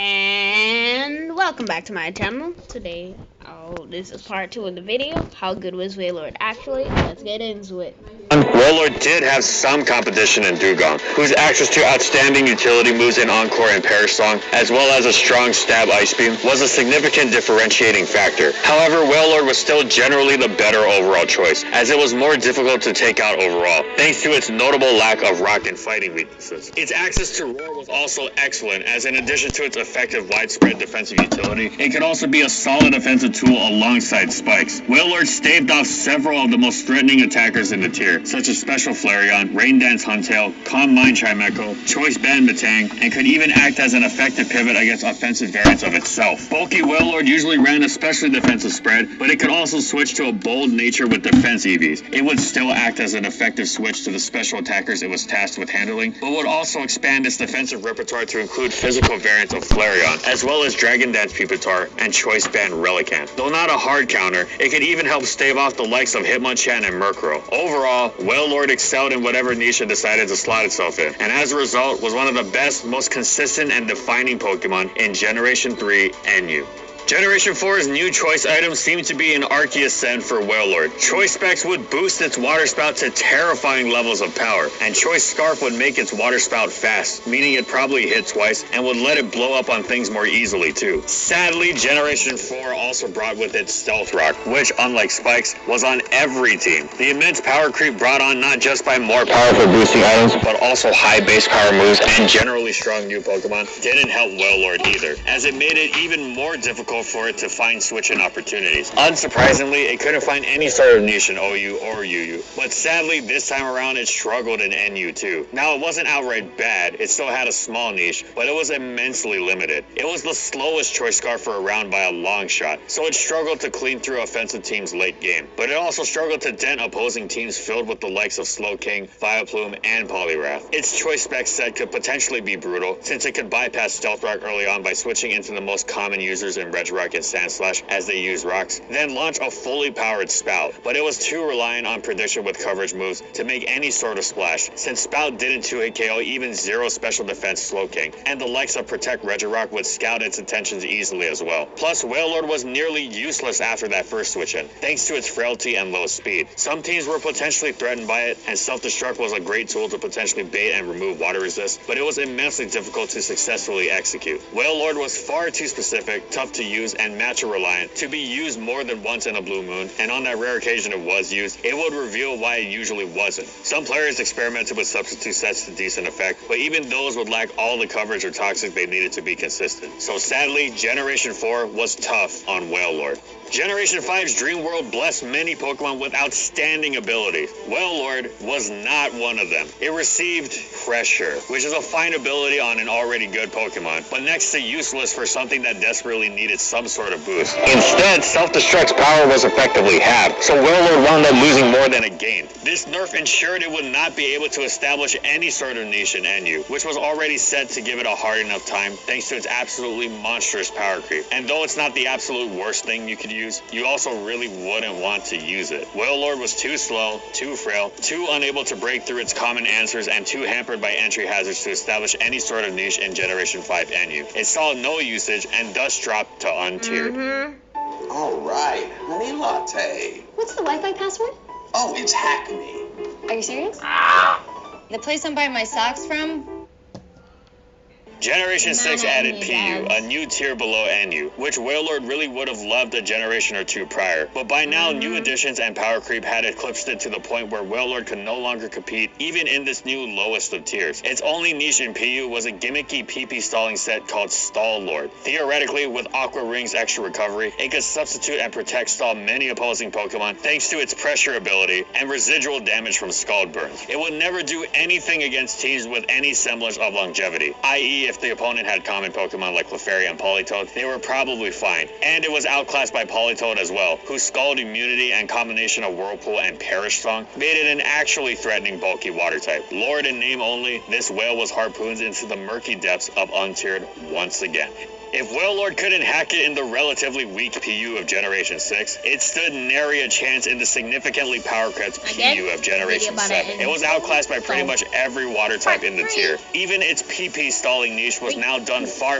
And welcome back to my channel. Today, this is part 2 of the video. How good was Wailord actually? Let's get into it. Wailord did have some competition in Dugong, whose access to outstanding utility moves in Encore and Perish Song, as well as a strong stab Ice Beam, was a significant differentiating factor. However, Wailord was still generally the better overall choice, as it was more difficult to take out overall, thanks to its notable lack of rock and fighting weaknesses. Its access to Roar was also excellent, as in addition to its effective widespread defensive utility, it could also be a solid offensive tool alongside spikes. Wailord staved off several of the most threatening attackers in the tier, such as Special Flareon, Rain Dance Huntail, Calm Mind Chimecho, Choice Band Matang, and could even act as an effective pivot against offensive variants of itself. Bulky Wailord usually ran a specially defensive spread, but it could also switch to a bold nature with defense EVs. It would still act as an effective switch to the special attackers it was tasked with handling, but would also expand its defensive repertoire to include physical variants of Flareon, as well as Dragon Dance Pupitar and Choice Band Relicanth. Though not a hard counter, it could even help stave off the likes of Hitmonchan and Murkrow. Overall, Wailord excelled in whatever niche it decided to slot itself in, and as a result was one of the best, most consistent and defining Pokemon in Generation 3 NU. Generation 4's new choice items seem to be an Arceus send for Wailord. Choice Specs would boost its water spout to terrifying levels of power, and Choice Scarf would make its water spout fast, meaning it probably hit twice, and would let it blow up on things more easily too. Sadly, Generation 4 also brought with it Stealth Rock, which, unlike Spikes, was on every team. The immense power creep brought on not just by more powerful boosting items, but also high base power moves and generally strong new Pokemon didn't help Wailord either, as it made it even more difficult for it to find switching opportunities. Unsurprisingly, it couldn't find any sort of niche in OU or UU, but sadly this time around it struggled in NU too. Now it wasn't outright bad, it still had a small niche, but it was immensely limited. It was the slowest choice scarf for a round by a long shot, so it struggled to clean through offensive teams late game, but it also struggled to dent opposing teams filled with the likes of Slowking, Vileplume, and Poliwrath. Its choice spec set could potentially be brutal, since it could bypass Stealth Rock early on by switching into the most common users in Regirock and Sandslash as they use rocks, then launch a fully powered Spout, but it was too reliant on prediction with coverage moves to make any sort of splash, since Spout didn't 2-hit KO even zero special defense Slowking, and the likes of Protect Regirock would scout its intentions easily as well. Plus, Wailord was nearly useless after that first switch in, thanks to its frailty and low speed. Some teams were potentially threatened by it, and Self-Destruct was a great tool to potentially bait and remove water resist, but it was immensely difficult to successfully execute. Wailord was far too specific, tough to use, and matcher reliant to be used more than once in a blue moon, and on that rare occasion it was used, it would reveal why it usually wasn't. Some players experimented with substitute sets to decent effect, but even those would lack all the coverage or toxic they needed to be consistent. So sadly, Generation 4 was tough on Wailord. Generation 5's Dream World blessed many Pokemon with outstanding abilities. Wailord was not one of them. It received Pressure, which is a fine ability on an already good Pokemon, but next to useless for something that desperately needed some sort of boost. Instead, Self-Destruct's power was effectively halved, so Wailord wound up losing more than it gained. This nerf ensured it would not be able to establish any sort of niche in NU, which was already set to give it a hard enough time thanks to its absolutely monstrous power creep. And though it's not the absolute worst thing you could use, you also really wouldn't want to use it. Wailord was too slow, too frail, too unable to break through its common answers, and too hampered by entry hazards to establish any sort of niche in Generation 5 NU. It saw no usage and thus dropped to untiered. Alright, honey latte. What's the Wi-Fi password? Oh, it's Hack Me. Are you serious? The place I'm buying my socks from? Generation 6 added any PU, dads. a new tier below NU, which Wailord really would have loved a generation or two prior, but by now new additions and power creep had eclipsed it to the point where Wailord could no longer compete even in this new lowest of tiers. Its only niche in PU was a gimmicky PP stalling set called Stall Lord. Theoretically, with Aqua Ring's extra recovery, it could substitute and protect stall many opposing Pokemon thanks to its pressure ability and residual damage from Scald Burns. It would never do anything against teams with any semblance of longevity, i.e. if the opponent had common Pokemon like Clefairy and Politoed, they were probably fine. And it was outclassed by Politoed as well, whose Scald immunity and combination of Whirlpool and Perish Song made it an actually threatening bulky water type. Lord in name only, this whale was harpooned into the murky depths of untiered once again. If Wailord couldn't hack it in the relatively weak PU of Generation 6, it stood nary a chance in the significantly power-crept PU of Generation 7. It was outclassed by pretty much every water type in the tier. Even its PP stalling niche was now done far